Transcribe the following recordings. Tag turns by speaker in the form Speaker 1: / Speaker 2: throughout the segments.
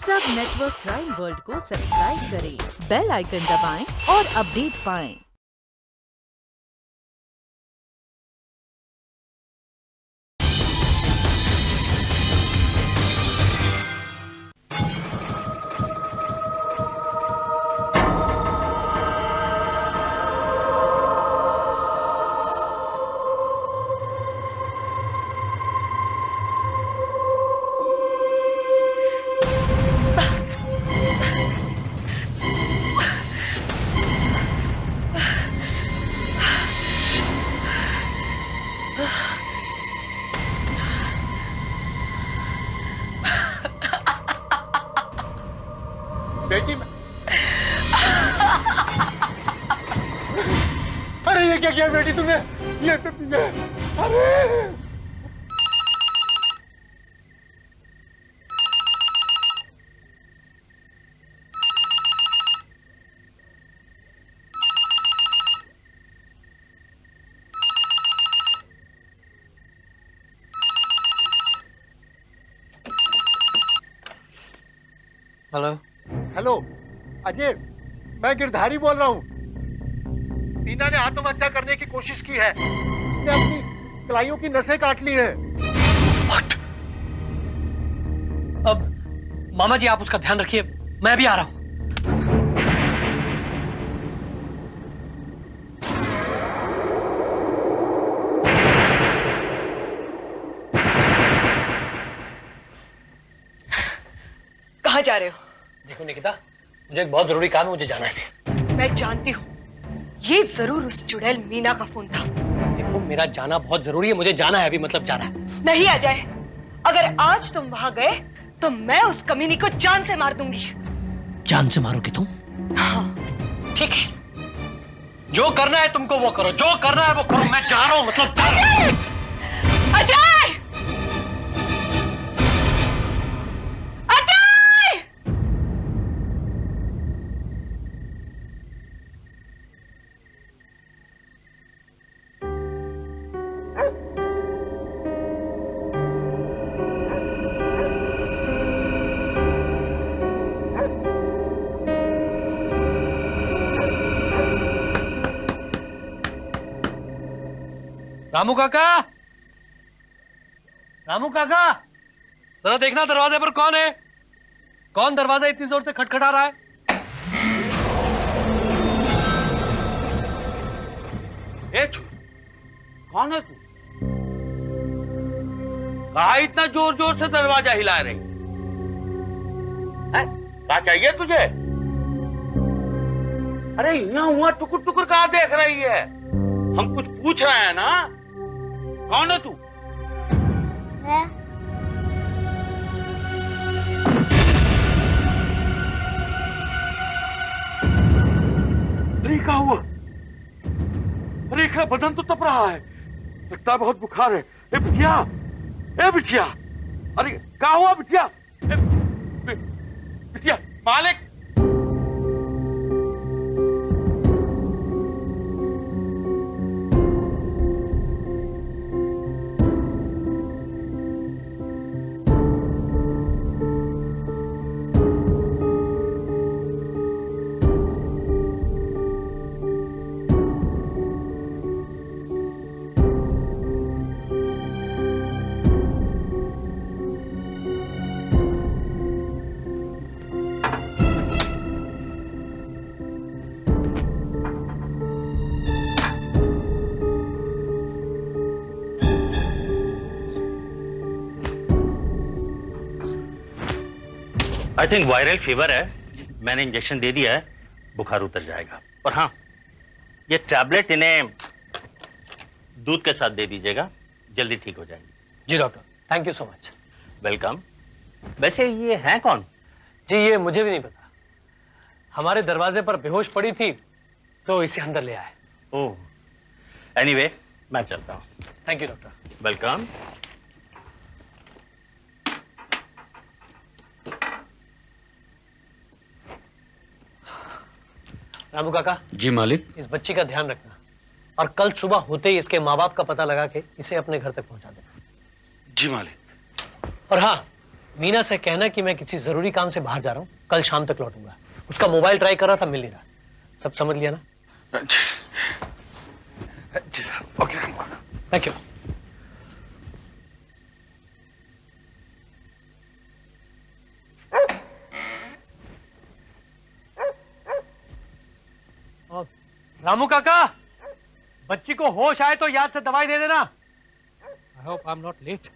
Speaker 1: सब network crime world को subscribe करें, बेल आइकन दबाएं और अपडेट पाएं।
Speaker 2: बेटी अरे ये क्या किया बेटी तुमने? ये अरे
Speaker 3: हेलो
Speaker 2: हेलो अजय, मैं गिरधारी बोल रहा हूँ। टीना ने आत्महत्या करने की कोशिश की है। उसने अपनी कलाइयों की नसें काट ली हैं।
Speaker 3: What? अब मामा जी आप उसका ध्यान रखिए, मैं भी आ रहा हूं।
Speaker 4: कहाँ जा रहे हो?
Speaker 3: देखो निकिता, मुझे एक बहुत जरूरी काम है, मुझे जाना है।
Speaker 4: मैं जानती हूँ, ये जरूर उस चुड़ैल मीना का फोन था।
Speaker 3: देखो मेरा जाना बहुत जरूरी है, मुझे जाना है अभी, मतलब जाना है।
Speaker 4: नहीं आ जाए, अगर आज तुम वहां गए तो मैं उस कमीनी को जान से मार दूंगी।
Speaker 3: जान से मारोगे तुम?
Speaker 4: हाँ, ठीक है।
Speaker 3: जो करना है तुमको वो करो, जो करना है वो करो, मैं जा रहा हूं, मतलब जा रहा हूं।
Speaker 4: अजय!
Speaker 3: रामू काका, रामू काका, जरा देखना दरवाजे पर कौन है? कौन दरवाजा इतनी जोर से खटखटा रहा है?
Speaker 5: कौन है तू? कहा इतना जोर जोर से दरवाजा हिला रही है? क्या चाहिए तुझे? अरे यहाँ हुआ टुकुर टुकुर कहाँ देख रही है? हम कुछ पूछ रहे हैं ना। कौन है तू? अरे क्या हुआ? अरे इसका बदन तो तप रहा है, लगता है बहुत बुखार है। ए बिटिया, ए बिटिया, अरे क्या हुआ बिटिया? बिटिया, मालिक!
Speaker 6: आई थिंक वायरल फीवर है, मैंने इंजेक्शन दे दिया है, बुखार उतर जाएगा। और हाँ, ये टैबलेट इन्हें दूध के साथ दे दीजिएगा, जल्दी ठीक हो जाएंगे।
Speaker 3: जी doctor, thank you so much.
Speaker 6: Welcome. वैसे ये हैं कौन?
Speaker 3: जी ये मुझे भी नहीं पता, हमारे दरवाजे पर बेहोश पड़ी थी तो इसे अंदर ले आए।
Speaker 6: ओह, एनीवे मैं चलता हूँ।
Speaker 3: Thank you doctor.
Speaker 6: Welcome.
Speaker 3: Ramu काका
Speaker 5: जी मालिक।
Speaker 3: इस बच्ची का ध्यान रखना और कल सुबह होते ही इसके माँ बाप का पता लगा के इसे अपने घर तक पहुंचा देना।
Speaker 5: जी मालिक।
Speaker 3: और हाँ, मीना से कहना कि मैं किसी जरूरी काम से बाहर जा रहा हूँ, कल शाम तक लौटूंगा। उसका मोबाइल ट्राई कर रहा था, मिल नहीं रहा। सब समझ लिया ना?
Speaker 5: जी साहब, ओके रामू काका।
Speaker 3: Thank you. रामू काका, बच्ची को होश आए तो याद से दवाई दे देना। I hope I am not let.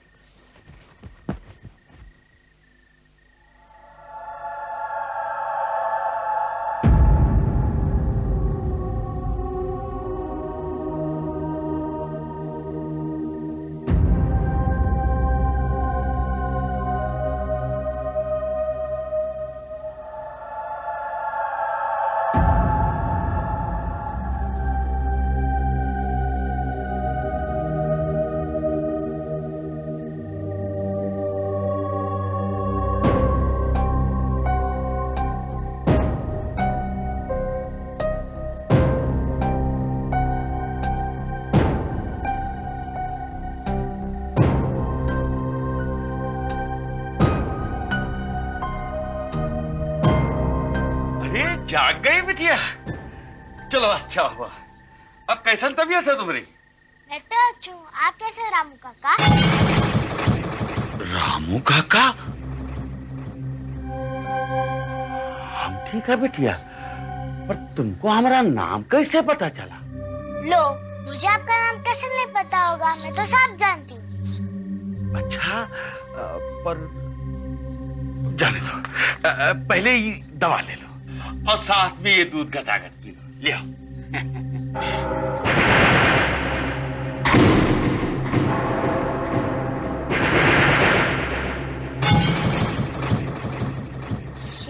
Speaker 5: जाग गई बिटिया, चलो अच्छा हुआ। अब कैसन तबीयत है तुम्हारी?
Speaker 7: मैं तो अच्छी हूँ, आप कैसे रामू काका?
Speaker 5: रामू काका, हम ठीक है बिटिया, पर तुमको हमारा नाम कैसे पता चला?
Speaker 7: लो, मुझे आपका नाम कैसे नहीं पता होगा, मैं तो सब जानती हूँ।
Speaker 5: अच्छा, पर जाने दो, पहले ये दवा ले लो और साथ में ये दूध का ताकत पी लो। ले आओ।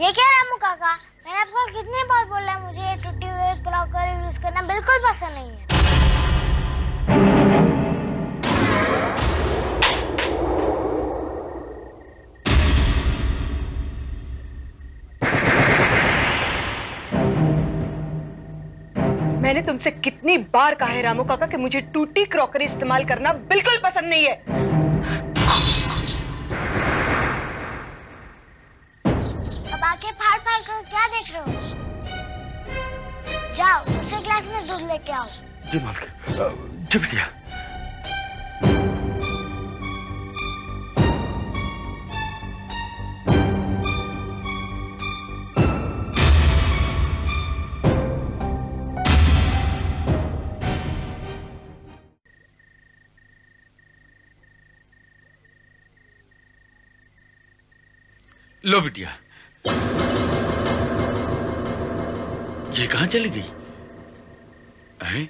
Speaker 7: ये क्या रामू काका, मैंने आपको कितनी बार बोला है मुझे ये टूटी हुई क्रॉकरी यूज करना बिल्कुल पसंद नहीं है।
Speaker 4: मैंने तुमसे कितनी बार कहा है रामू काका कि मुझे टूटी क्रॉकरी इस्तेमाल करना बिल्कुल पसंद नहीं है।
Speaker 7: अब आके फाड़ फाड़ कर क्या देख रहे हो? जाओ दूसरे क्लास में दूध लेके आओ।
Speaker 5: जी मालिक, जी बिटिया। लो बिटिया, ये कहां चली गई? हैं?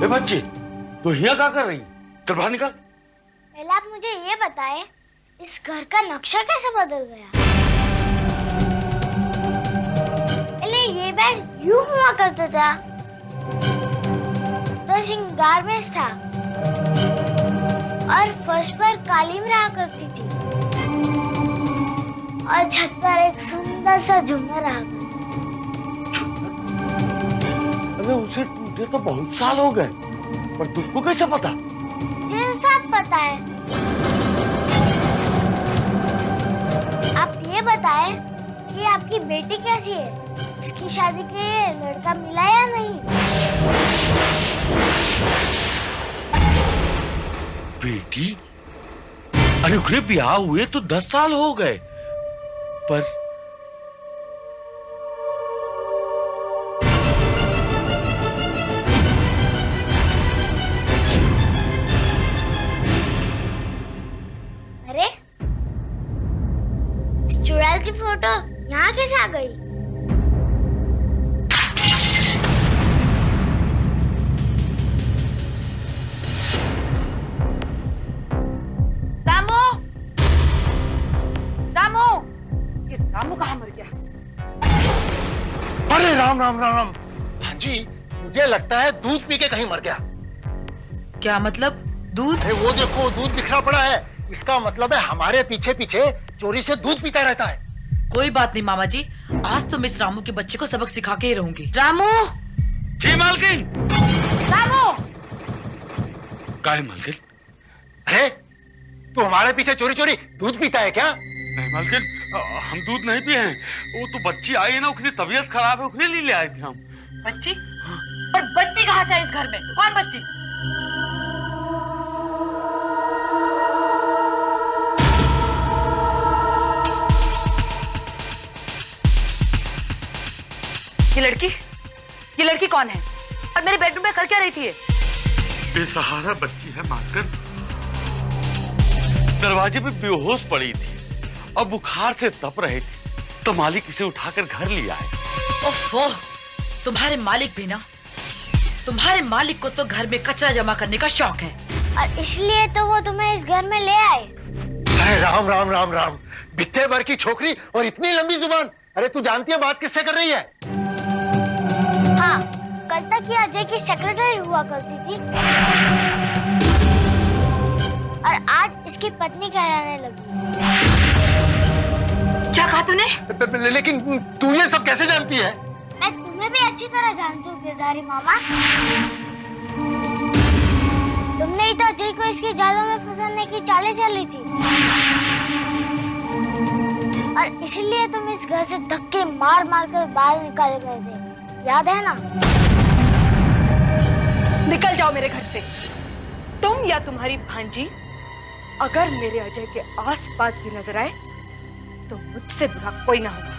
Speaker 5: ए बच्चे, तो यहाँ क्या कर रही? चल बाहर निकल।
Speaker 7: पहले आप मुझे ये बताएं, इस घर का नक्शा कैसे बदल गया? पहले ये बेड यूं हुआ करता था, तो श्रृंगार में था और फर्श पर कालीन रहा करती थी और छत पर एक सुंदर सा झूमर रहा करता।
Speaker 5: अरे उसे टूटे तो बहुत साल हो गए, पर तुमको कैसे पता?
Speaker 7: मुझे सब पता है। आप ये बताएं कि आपकी बेटी कैसी है? उसकी शादी के लिए लड़का मिला या नहीं?
Speaker 5: बेटी? अरे उन्हें ब्याह हुए तो 10 साल हो गए, पर
Speaker 7: अरे इस चुड़ैल की फोटो यहाँ कैसे आ गई?
Speaker 4: रामू, रामू, ये रामू कहाँ मर गया?
Speaker 2: अरे राम राम राम राम। हाँ जी, मुझे लगता है दूध पी के कहीं मर गया।
Speaker 8: क्या मतलब? दूध?
Speaker 2: अरे वो देखो, दूध बिखरा पड़ा है। इसका मतलब है हमारे पीछे पीछे चोरी से दूध पीता रहता है।
Speaker 8: कोई बात नहीं मामा जी, आज तो मैं इस रामू के बच्चे को सबक सिखा के ही रहूंगी। रामू!
Speaker 5: जी मालकिन।
Speaker 8: रामू!
Speaker 5: क्या है मालकिन?
Speaker 2: अरे तू हमारे पीछे चोरी चोरी दूध पीता है क्या?
Speaker 5: नहीं मालकिन, हम दूध नहीं पिए हैं। वो तो बच्ची आई है ना, उसकी तबीयत खराब है, उसके लिए ले आए थे हम।
Speaker 8: बच्ची? और बच्ची कहाँ से आई इस घर में? कौन बच्ची? ये लड़की कौन है? और मेरे बेडरूम में कर क्या रही थी ये?
Speaker 5: बेसहारा बच्ची है मालकिन, दरवाजे पे बेहोश पड़ी थी और बुखार से तप रहे थे, तो मालिक इसे उठाकर घर ले आए।
Speaker 8: ओहो, तुम्हारे मालिक भी ना, तुम्हारे मालिक को तो घर में कचरा जमा करने का शौक है,
Speaker 7: और इसलिए तो वो तुम्हें इस घर में ले आए।
Speaker 2: अरे राम राम राम राम, बित्ते भर की छोकरी और इतनी लंबी जुबान। अरे तू जानती है बात किससे कर रही है?
Speaker 7: हाँ, कल तक ये अजय की सेक्रेटरी हुआ करती थी और आज इसकी पत्नी कहलाने लगी।
Speaker 8: क्या कहा तूने?
Speaker 2: लेकिन तू ये सब कैसे जानती है?
Speaker 7: मैं तुम्हें भी अच्छी तरह जानती हूँ गिरधारी मामा। तुमने ही तो अजय को इसके जालों में फंसाने की चालें चली थी, और इसीलिए तुम इस घर से धक्के मार मार कर बाहर निकाले गए थे, याद है ना?
Speaker 4: निकल जाओ मेरे घर से, तुम या तुम्हारी भांजी। अगर मेरे अजय के आसपास भी नजर आए तो मुझसे बुरा कोई ना होगा।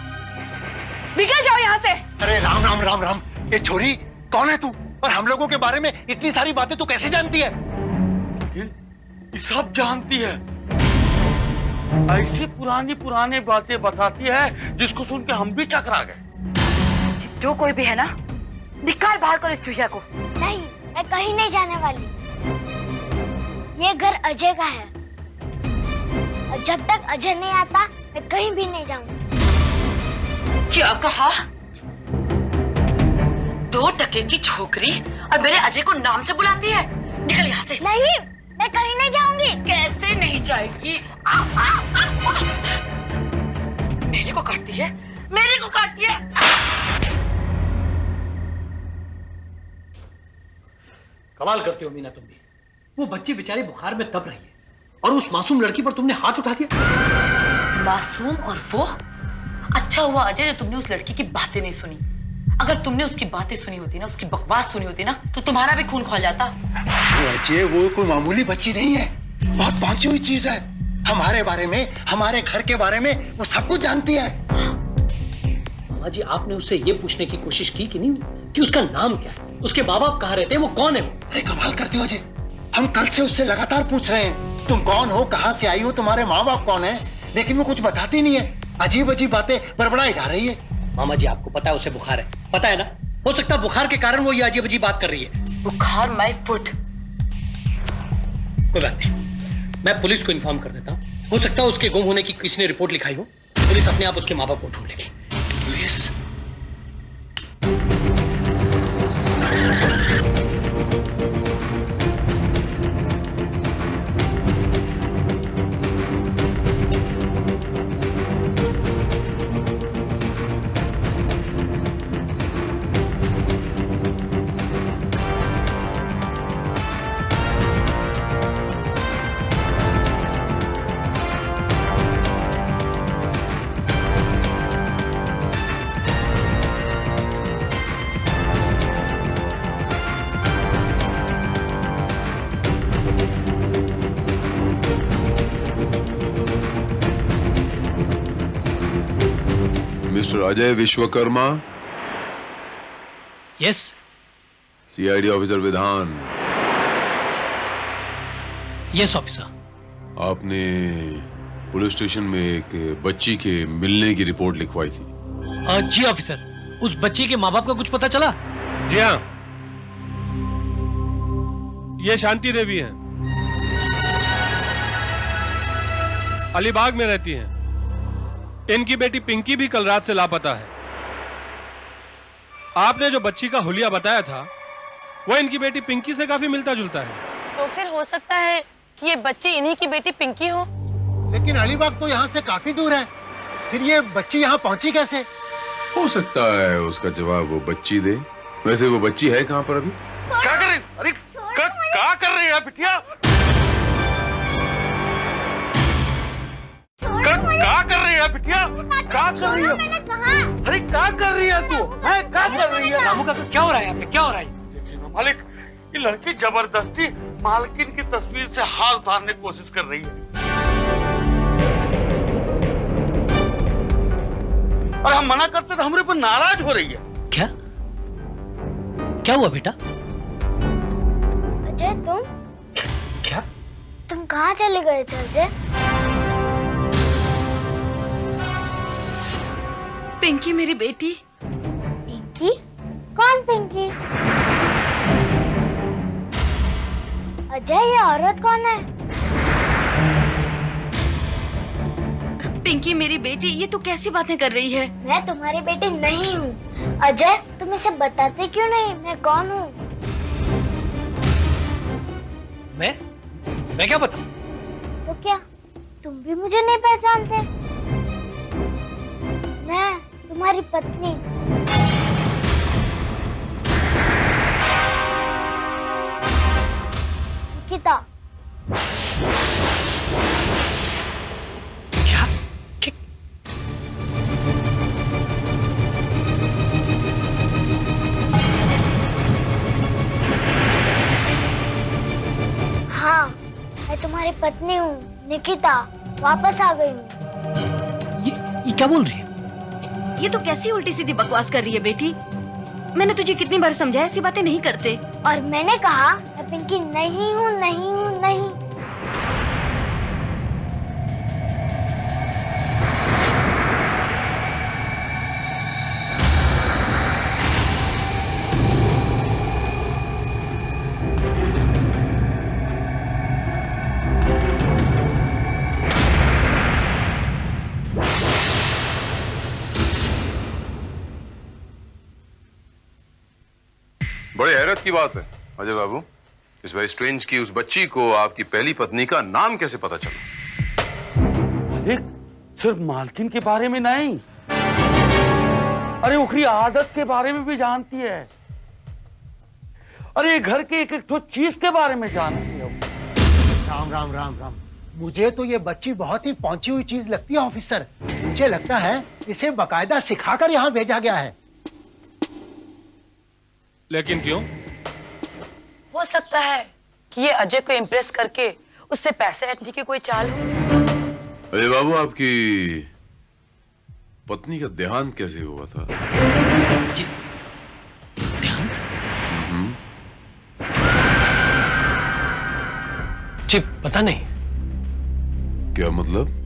Speaker 4: निकल जाओ यहाँ से।
Speaker 2: अरे राम राम राम राम, ये छोरी कौन है तू? और हम लोगों के बारे में इतनी सारी बातें तू कैसे जानती है?
Speaker 5: ये सब जानती है, ऐसी पुरानी पुरानी बातें बताती है जिसको सुन के हम भी टकरा गए।
Speaker 8: जो कोई भी है ना, निकाल बाहर कर इस चूहिया को।
Speaker 7: नहीं, मैं कहीं नहीं जाने वाली। ये घर अजय का है और जब तक अजय नहीं आता मैं कहीं भी नहीं जाऊंगी।
Speaker 8: क्या कहा? 2 टके की छोकरी और मेरे अजय को नाम से बुलाती है? निकल यहाँ से।
Speaker 7: नहीं, मैं कहीं नहीं जाऊंगी।
Speaker 8: कैसे नहीं जाएगी? मेरे को काटती है, मेरे को काटती है।
Speaker 3: कमाल करती हो मीना तुम भी। वो बच्ची बेचारी बुखार में तप रही है और उस मासूम लड़की पर तुमने हाथ उठा दिया।
Speaker 8: मासूम और वो? अच्छा हुआ अजय जो तुमने उस लड़की की बातें नहीं सुनी। अगर तुमने उसकी बातें सुनी होती ना, उसकी बकवास सुनी होती ना, तो तुम्हारा भी खून खौल जाता।
Speaker 2: अजय वो कोई मामूली बच्ची नहीं है, बहुत पहुंची हुई चीज है। हमारे बारे में, हमारे घर के बारे में वो सब कुछ जानती है।
Speaker 3: मामा जी, आपने उससे ये पूछने की कोशिश की कि नहीं कि उसका नाम क्या है, उसके माँ बाप कहाँ रहते हैं, वो कौन है?
Speaker 2: अरे कमाल करती हो अजय, हम कल से उससे लगातार पूछ रहे हैं तुम कौन हो, कहाँ से आई हो, तुम्हारे माँ बाप कौन है, लेकिन वो कुछ बताती नहीं है। अजीब अजीब बातें बड़बड़ाई जा रही है।
Speaker 3: मामा जी, आपको पता है उसे बुखार है, पता है ना? हो सकता है बुखार के कारण वो ये अजीब अजीब बात कर रही है।
Speaker 8: बुखार माय फुट।
Speaker 3: कोई बात नहीं, मैं पुलिस को इन्फॉर्म कर देता हूँ। हो सकता है उसके गुम होने की किसी ने रिपोर्ट लिखाई हो, पुलिस अपने आप उसके माँ बाप को ढूंढ लेगी।
Speaker 2: Police?
Speaker 9: Mister Ajay Vishwakarma.
Speaker 3: Yes.
Speaker 9: CID officer Vidhan.
Speaker 3: Yes officer.
Speaker 9: आपने पुलिस स्टेशन में एक बच्ची के मिलने की रिपोर्ट लिखवाई थी।
Speaker 3: जी ऑफिसर, उस बच्ची के माँ बाप का कुछ पता चला?
Speaker 10: जी हाँ, ये शांति देवी हैं, अलीबाग में रहती हैं। इनकी बेटी पिंकी भी कल रात से लापता है। आपने जो बच्ची का हुलिया बताया था वो इनकी बेटी पिंकी से काफी मिलता जुलता है।
Speaker 8: हो सकता है कि ये बच्ची इन्हीं की बेटी पिंकी हो।
Speaker 2: लेकिन अलीबाग तो यहाँ से काफी दूर है, फिर ये बच्ची यहाँ पहुंची कैसे?
Speaker 9: हो सकता है उसका जवाब वो बच्ची दे। वैसे वो बच्ची है कहाँ पर अभी?
Speaker 5: क्या कर रही? अरे क्या कर रही है बिटिया? क्या कर रही है बिटिया? क्या कर रही है? अरे क्या कर रही है तू? है क्या कर रही है?
Speaker 3: रामू काका क्या हो रहा है यहाँ पे, क्या हो रहा है?
Speaker 5: देखिए ना मालिक, ये लड़की जबरदस्ती मालकिन की तस्वीर से हाथ उतारने की कोशिश कर रही है। और हम मना करते तो हमारे पर नाराज हो रही है।
Speaker 3: क्या क्या हुआ बेटा?
Speaker 7: अजय तुम
Speaker 3: क्या?
Speaker 7: तुम कहाँ चले गए थे अजय?
Speaker 4: पिंकी मेरी बेटी।
Speaker 7: पिंकी? कौन पिंकी? अजय ये औरत कौन है?
Speaker 4: पिंकी मेरी बेटी, ये तू कैसी बातें कर रही है?
Speaker 7: मैं तुम्हारी बेटी नहीं हूँ। अजय तुम इसे बताते क्यों नहीं मैं कौन हूँ?
Speaker 3: मैं क्या बताऊं?
Speaker 7: तो क्या तुम भी मुझे नहीं पहचानते? मैं तुम्हारी पत्नी। निकिता।
Speaker 3: क्या?
Speaker 7: हाँ मैं तुम्हारी पत्नी हूँ निकिता, वापस आ गई हूँ।
Speaker 3: ये क्या बोल रही है?
Speaker 4: ये तो कैसी उल्टी सीधी बकवास कर रही है बेटी। मैंने तुझे कितनी बार समझाया ऐसी बातें नहीं करते।
Speaker 7: और मैंने कहा मैं पिंकी नहीं हूँ, नहीं हूँ, नहीं।
Speaker 9: बड़े हैरत की बात है अजय बाबू, इस वेरी स्ट्रेंज की उस बच्ची को आपकी पहली पत्नी का नाम कैसे पता चला?
Speaker 5: एक सिर्फ मालकिन के बारे में नहीं, अरे उखरी आदत के बारे में भी जानती है। अरे घर के एक एक ठो चीज के बारे में जानती है।
Speaker 2: राम राम राम राम। मुझे तो ये बच्ची बहुत ही पहुंची हुई चीज लगती है ऑफिसर। मुझे लगता है इसे बकायदा सिखाकर यहाँ भेजा गया है।
Speaker 10: लेकिन क्यों?
Speaker 8: हो सकता है कि ये अजय को इम्प्रेस करके उससे पैसे ऐंठने की कोई चाल हो।
Speaker 9: अजय बाबू, आपकी पत्नी का देहांत कैसे हुआ था?
Speaker 3: जी, देहांत? जी पता नहीं।
Speaker 9: क्या मतलब?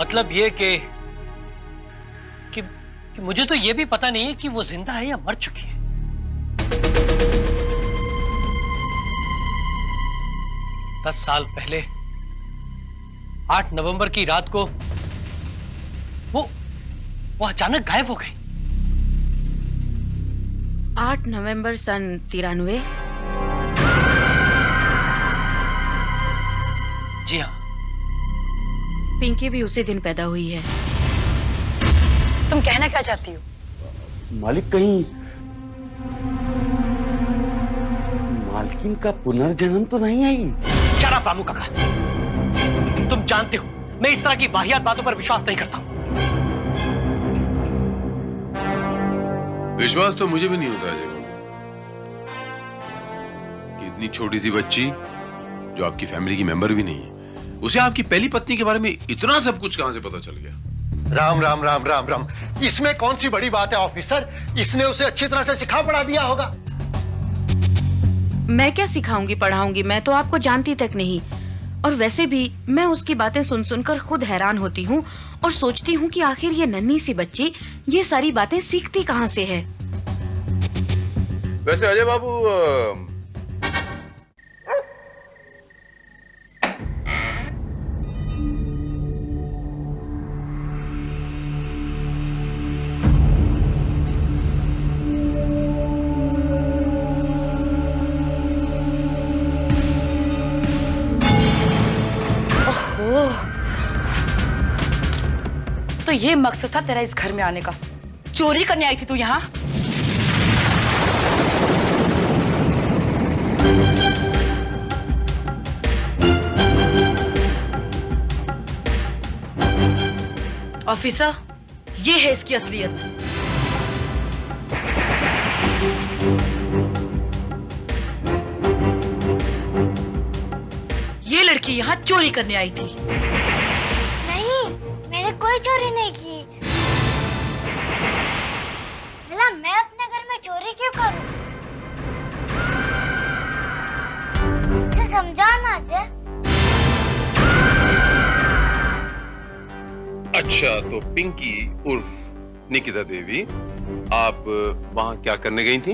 Speaker 3: मतलब ये कि मुझे तो ये भी पता नहीं है कि वो जिंदा है या मर चुकी है। 10 साल पहले 8 नवंबर की रात को वो अचानक गायब हो गई।
Speaker 4: 8 नवंबर सन 93।
Speaker 3: जी हाँ,
Speaker 4: पिंकी भी उसी दिन पैदा हुई है।
Speaker 8: तुम कहना क्या चाहती हो?
Speaker 5: मालिक कहीं मालकिन का पुनर्जन्म तो नहीं आई?
Speaker 3: शट अप रामू काका। तुम जानते हो मैं इस तरह की वाहियात बातों पर विश्वास नहीं करता हूं।
Speaker 9: विश्वास तो मुझे भी नहीं होता अजय बाबू कि इतनी छोटी सी बच्ची जो आपकी फैमिली की मेंबर भी नहीं है, उसे आपकी पहली पत्नी के बारे में इतना सब कुछ कहां से पता चल गया?
Speaker 2: राम राम राम राम राम। इसमें कौन सी बड़ी बात है ऑफिसर? इसने उसे अच्छी तरह से सिखा पढ़ा दिया होगा।
Speaker 4: मैं क्या सिखाऊंगी पढ़ाऊंगी, मैं तो आपको जानती तक नहीं। और वैसे भी मैं उसकी बातें सुन सुनकर खुद हैरान होती हूँ और सोचती हूँ कि आखिर ये नन्ही सी बच्ची ये सारी बातें सीखती कहाँ से है।
Speaker 9: वैसे अजय बाबू,
Speaker 8: तो ये मकसद था तेरा इस घर में आने का? चोरी करने आई थी तू यहाँ? ऑफिसर, ये है इसकी असलियत। ये लड़की यहाँ चोरी करने आई थी।
Speaker 7: नहीं, मैंने कोई चोरी नहीं की। भला मैं अपने घर में चोरी क्यों करूं? इसे समझाओ ना अजय।
Speaker 9: अच्छा, तो पिंकी उर्फ निकिता देवी, आप वहाँ क्या करने गई थी?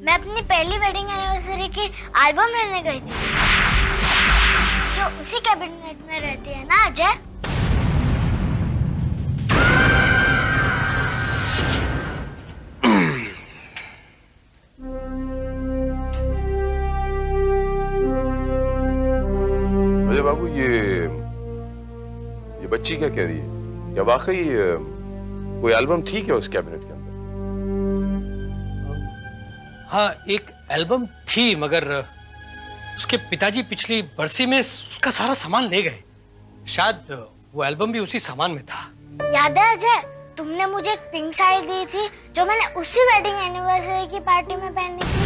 Speaker 7: मैं अपनी पहली वेडिंग एनिवर्सरी की एल्बम लेने गई थी, जो उसी कैबिनेट में रहती है ना अजय।
Speaker 9: अजय बाबू, ये बच्ची क्या कह रही है? क्या वाकई कोई एल्बम थी क्या उस कैबिनेट के अंदर?
Speaker 3: हाँ, एक एल्बम थी, मगर उसके पिताजी पिछली बरसी में उसका सारा सामान ले गए। शायद वो एल्बम भी उसी सामान में था।
Speaker 7: याद है अजय, तुमने मुझे एक पिंक साड़ी दी थी जो मैंने उसी वेडिंग एनिवर्सरी की पार्टी में पहनी थी।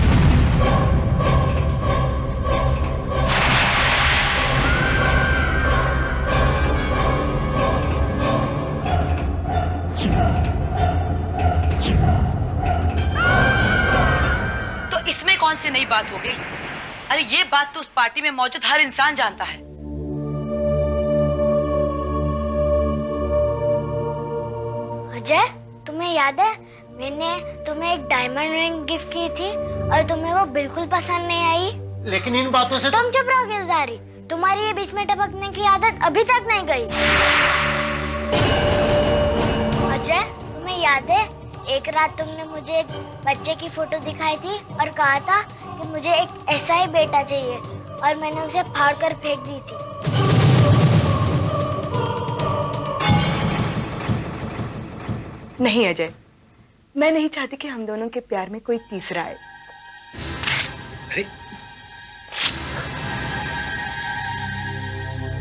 Speaker 8: तो इसमें कौन सी नई बात हो गई? अरे ये बात तो उस पार्टी में मौजूद हर इंसान जानता है।
Speaker 7: अजय, तुम्हें याद है मैंने तुम्हें एक डायमंड रिंग गिफ्ट की थी और तुम्हें वो बिल्कुल पसंद नहीं आई?
Speaker 2: लेकिन इन बातों से
Speaker 7: तुम चुप रहो गिरधारी, तुम्हारी ये बीच में टपकने की आदत अभी तक नहीं गई। अजय, तुम्हें याद है एक रात तुमने मुझे एक बच्चे की फोटो दिखाई थी और कहा था कि मुझे एक ऐसा ही बेटा चाहिए, और मैंने उसे फाड़ कर फेंक दी थी।
Speaker 4: नहीं अजय, मैं नहीं चाहती कि हम दोनों के प्यार में कोई तीसरा आए।
Speaker 3: अरे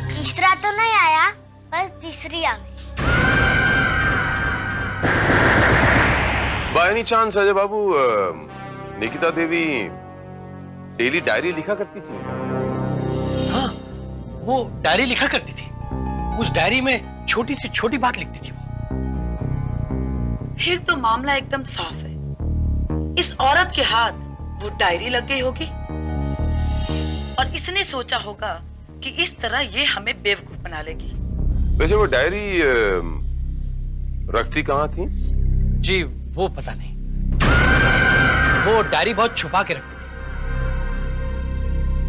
Speaker 7: तीसरा तो नहीं आया, बस तीसरी आ गई।
Speaker 9: By any chance Ajay Babu, Nikita Devi daily diary लिखा करती थी?
Speaker 3: हाँ, वो डायरी लिखा करती थी। उस डायरी में छोटी से छोटी बात लिखती थी वो।
Speaker 8: फिर तो मामला एकदम साफ है। इस औरत के हाथ वो डायरी लग गई होगी और इसने सोचा होगा कि इस तरह ये हमें बेवकूफ बना लेगी।
Speaker 9: वैसे वो डायरी रखती कहाँ थी?
Speaker 3: जी वो पता नहीं, वो डायरी बहुत छुपा के रखती थी।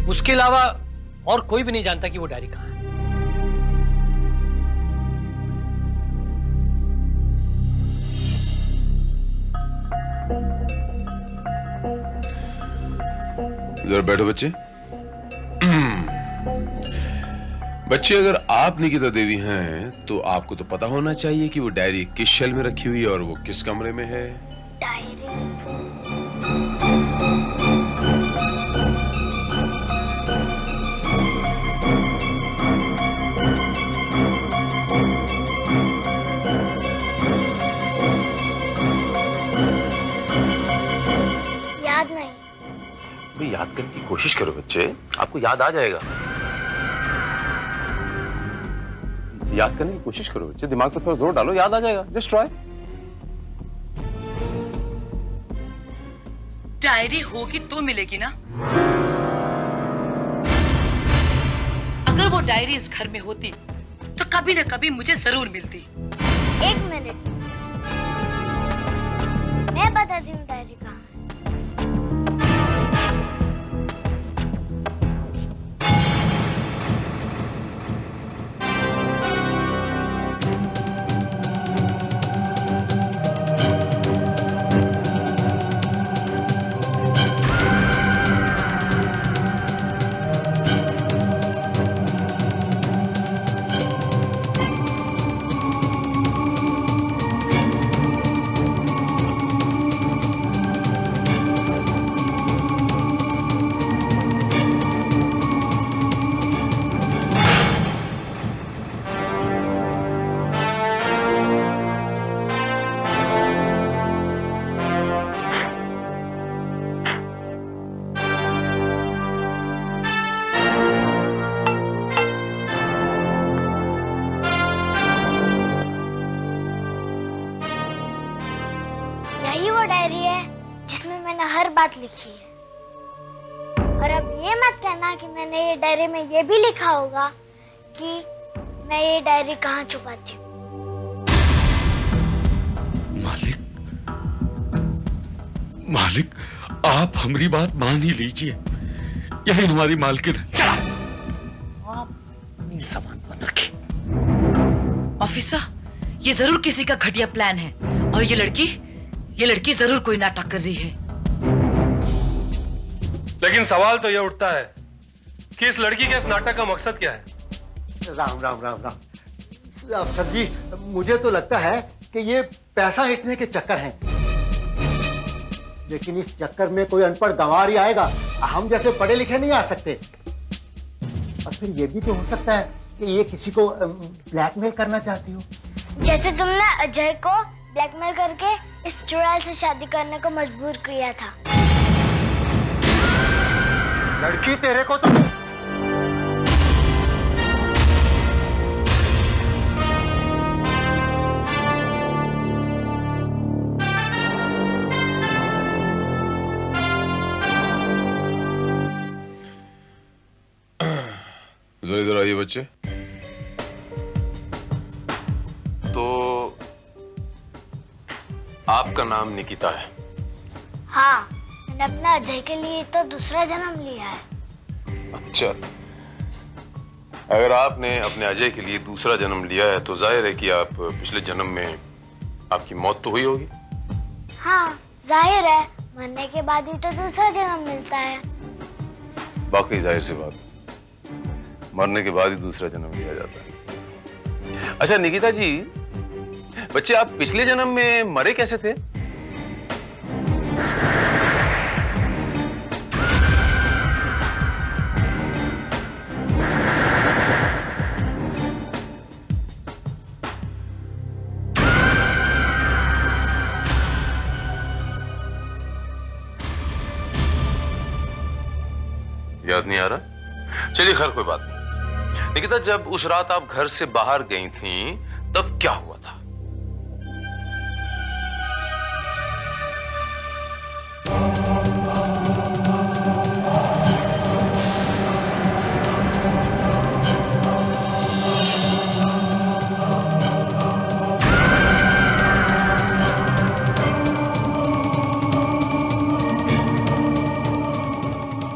Speaker 3: उसके अलावा और कोई भी नहीं जानता कि वो डायरी कहाँ है।
Speaker 9: जरा बैठो बच्चे। बच्चे, अगर आप निकिता देवी हैं तो आपको तो पता होना चाहिए कि वो डायरी किस शेल में रखी हुई है और वो किस कमरे में है।
Speaker 7: डायरी याद नहीं।
Speaker 9: भाई याद करने की कोशिश करो बच्चे, आपको याद आ जाएगा। याद करने की कोशिश करो बच्चे, दिमाग पर थोड़ा जोर डालो, याद आ जाएगा। Just try.
Speaker 8: डायरी होगी तो मिलेगी ना। अगर वो डायरी इस घर में होती तो कभी ना कभी मुझे जरूर मिलती।
Speaker 7: एक मिनट, मैं बताती हूँ डायरी कहाँ है। मैंने हर बात लिखी है। और अब ये मत कहना कि मैंने ये डायरी में ये भी लिखा होगा कि मैं ये डायरी कहाँ छुपाती हूँ।
Speaker 5: मालिक, मालिक, आप हमारी बात मान ही लीजिए। यही हमारी मालकिन है।
Speaker 3: सामान बंद रखे।
Speaker 8: ऑफिसर, ये जरूर किसी का घटिया प्लान है और ये लड़की जरूर कोई नाटक कर रही है।
Speaker 10: लेकिन सवाल तो यह उठता है कि इस लड़की के इस नाटक का मकसद क्या है?
Speaker 2: राम राम राम राम। सर जी, मुझे तो लगता है कि ये पैसा ऐंठने के चक्कर हैं। लेकिन इस चक्कर में कोई अनपढ़ गंवार ही आएगा, हम जैसे पढ़े लिखे नहीं आ सकते। और फिर ये भी तो हो सकता है कि ये किसी को ब्लैकमेल करना चाहती हो।
Speaker 7: जैसे तुमने अजय को ब्लैकमेल करके इस चुड़ैल से शादी करने को मजबूर किया था।
Speaker 2: लड़की तेरे को तो
Speaker 9: इधर आइए बच्चे। तो आपका नाम निकिता है?
Speaker 7: हाँ, मैंने अपना अजय के लिए तो दूसरा जन्म लिया है।
Speaker 9: अच्छा, अगर आपने अपने अजय के लिए दूसरा जन्म लिया है तो जाहिर है कि आप पिछले जन्म में आपकी मौत तो हुई होगी।
Speaker 7: हाँ, जाहिर है, मरने के बाद ही तो दूसरा जन्म मिलता है।
Speaker 9: बाकी जाहिर सी बात, मरने के बाद ही दूसरा जन्म लिया जाता है। अच्छा निकिता जी, बच्चे आप पिछले जन्म में मरे कैसे थे? याद नहीं आ रहा? चलिए खैर, कोई बात नहीं। निकिता, जब उस रात आप घर से बाहर गई थीं, तब क्या हुआ था?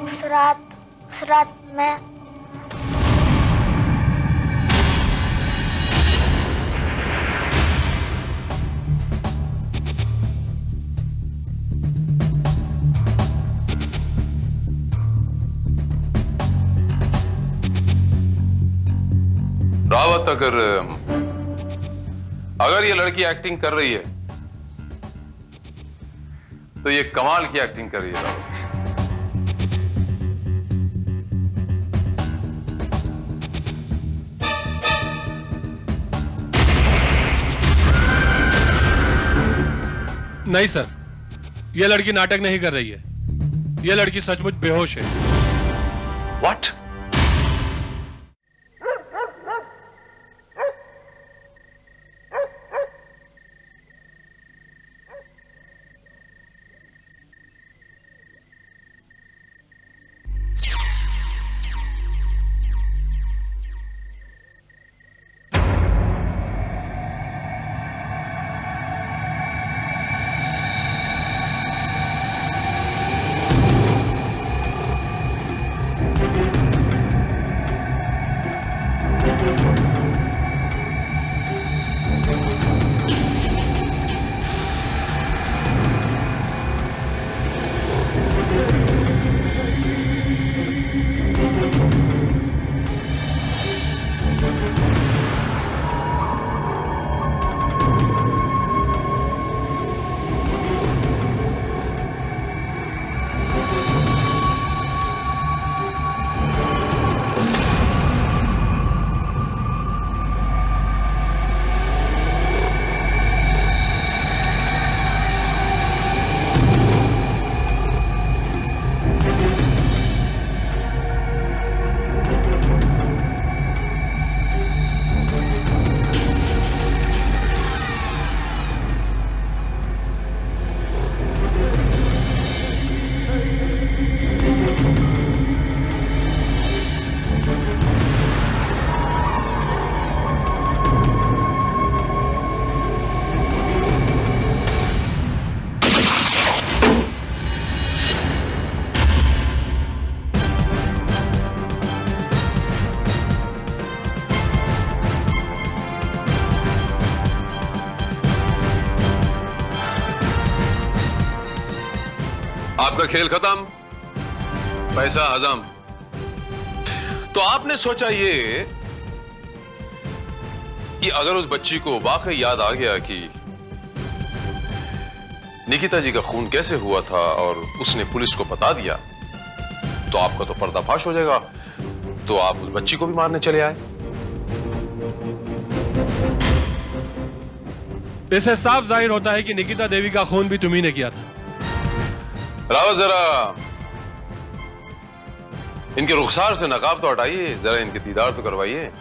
Speaker 7: उस रात मैं
Speaker 9: रावत, अगर ये लड़की एक्टिंग कर रही है तो ये कमाल की एक्टिंग कर रही है रावत।
Speaker 10: नहीं सर, यह लड़की नाटक नहीं कर रही है। यह लड़की सचमुच बेहोश है।
Speaker 9: व्हाट? आपका खेल खत्म, पैसा हजम। तो आपने सोचा ये कि अगर उस बच्ची को वाकई याद आ गया कि निकिता जी का खून कैसे हुआ था और उसने पुलिस को बता दिया, तो आपका तो पर्दाफाश हो जाएगा, तो आप उस बच्ची को भी मारने चले आए।
Speaker 10: इससे साफ जाहिर होता है कि निकिता देवी का खून भी तुम्ही ने किया था।
Speaker 9: रावत, जरा इनके रुखसार से नकाब तो हटाइए, जरा इनके दीदार तो करवाइए।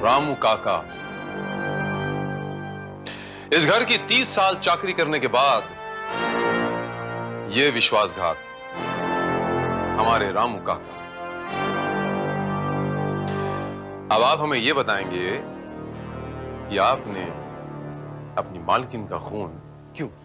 Speaker 9: रामू काका, इस घर की 30 साल चाकरी करने के बाद यह विश्वासघात, हमारे रामू काका। अब आप हमें यह बताएंगे कि आपने अपनी मालकिन का खून क्यों किया?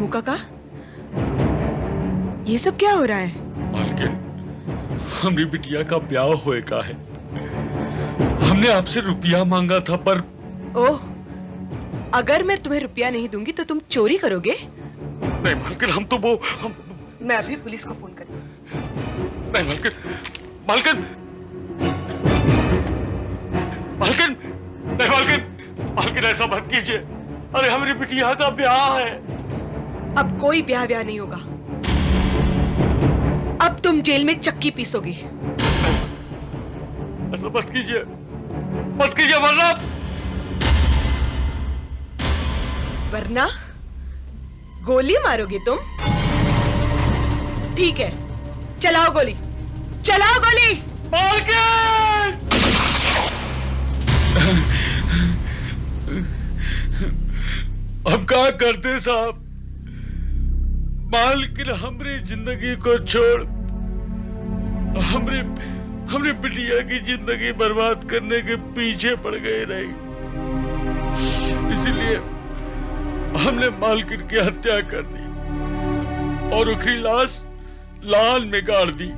Speaker 4: काका, ये सब क्या हो रहा है?
Speaker 5: मालकिन, हमारी बिटिया का ब्याह होएगा है। हमने आपसे रुपया मांगा था, पर
Speaker 4: ओह, अगर मैं तुम्हें रुपया नहीं दूंगी तो तुम चोरी करोगे?
Speaker 5: नहीं मालकिन,
Speaker 4: मैं अभी पुलिस को फोन कर।
Speaker 5: नहीं मालकिन, मालकिन, मालकिन, नहीं मालकिन, मालकिन ऐसा मत कीजिए। अरे हमारी बिटिया का ब्याह है।
Speaker 4: अब कोई ब्याह नहीं होगा। अब तुम जेल में चक्की पीसोगी।
Speaker 5: ऐसा मत कीजिए, मत कीजिए, वरना
Speaker 4: वरना गोली मारोगे तुम? ठीक है, चलाओ गोली, चलाओ गोली।
Speaker 5: अब क्या करते साहब? मालकिन हमरी जिंदगी को छोड़ हमरी बिटिया की जिंदगी बर्बाद करने के पीछे पड़ गए रही। इसलिए हमने मालकिन की हत्या कर दी और उसकी लाश लाल में गाड़ दी।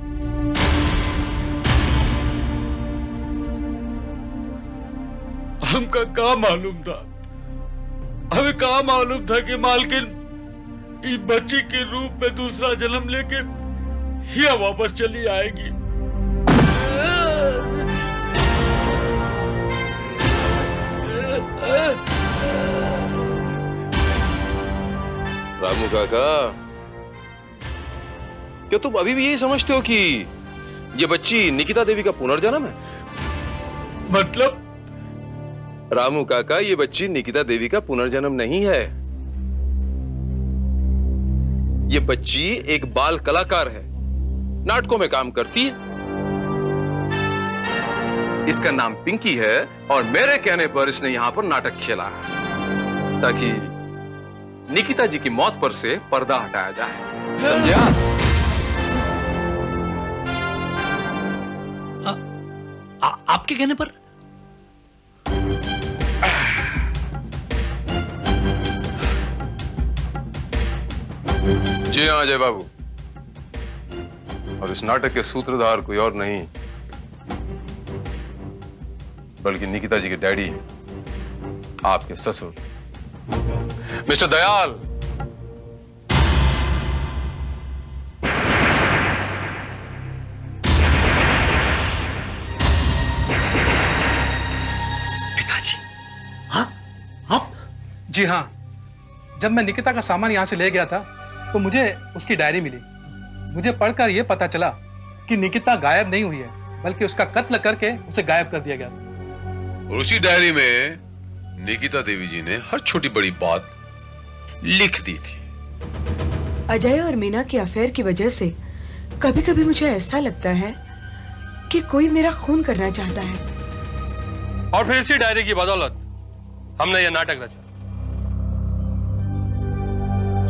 Speaker 5: हमका क्या मालूम था, हमें क्या मालूम था कि मालकिन इस बच्ची के रूप में दूसरा जन्म लेके यहाँ वापस चली आएगी।
Speaker 9: रामू काका, क्या तुम अभी भी यही समझते हो कि ये बच्ची निकिता देवी का पुनर्जन्म है?
Speaker 5: मतलब?
Speaker 9: रामू काका, ये बच्ची निकिता देवी का पुनर्जन्म नहीं है। ये बच्ची एक बाल कलाकार है, नाटकों में काम करती है। इसका नाम पिंकी है और मेरे कहने पर इसने यहां पर नाटक खेला है ताकि निकिता जी की मौत पर से पर्दा हटाया जाए। समझे आप?
Speaker 3: आपके कहने पर?
Speaker 9: जी हाँ अजय बाबू, और इस नाटक के सूत्रधार कोई और नहीं बल्कि निकिता जी के डैडी, आपके ससुर मिस्टर दयाल।
Speaker 3: पिताजी? हाँ? आप? जी हाँ, जब मैं निकिता का सामान यहां से ले गया था तो मुझे उसकी डायरी मिली। मुझे पढ़कर यह पता चला कि निकिता गायब नहीं हुई है, बल्कि उसका कत्ल करके उसे गायब कर दिया गया था।
Speaker 9: और उसी डायरी में निकिता देवी जी ने हर छोटी बड़ी बात लिख दी थी।
Speaker 4: अजय और मीना के अफेयर की वजह से कभी कभी मुझे ऐसा लगता है कि कोई मेरा खून करना चाहता है।
Speaker 10: और फिर इसी डायरी की बदौलत हमने यह नाटक रचा।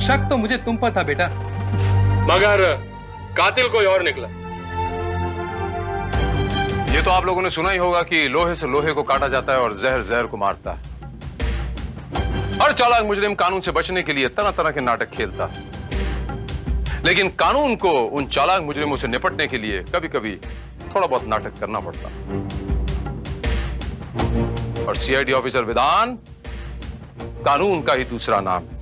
Speaker 3: शक तो मुझे तुम पर था बेटा,
Speaker 10: मगर कातिल कोई और निकला।
Speaker 9: ये तो आप लोगों ने सुना ही होगा कि लोहे से लोहे को काटा जाता है और जहर जहर को मारता है। हर चालाक मुजरिम कानून से बचने के लिए तरह तरह के नाटक खेलता है, लेकिन कानून को उन चालाक मुजरिमों से निपटने के लिए कभी कभी थोड़ा बहुत नाटक करना पड़ता। और सीआईडी ऑफिसर विधान कानून का ही दूसरा नाम है।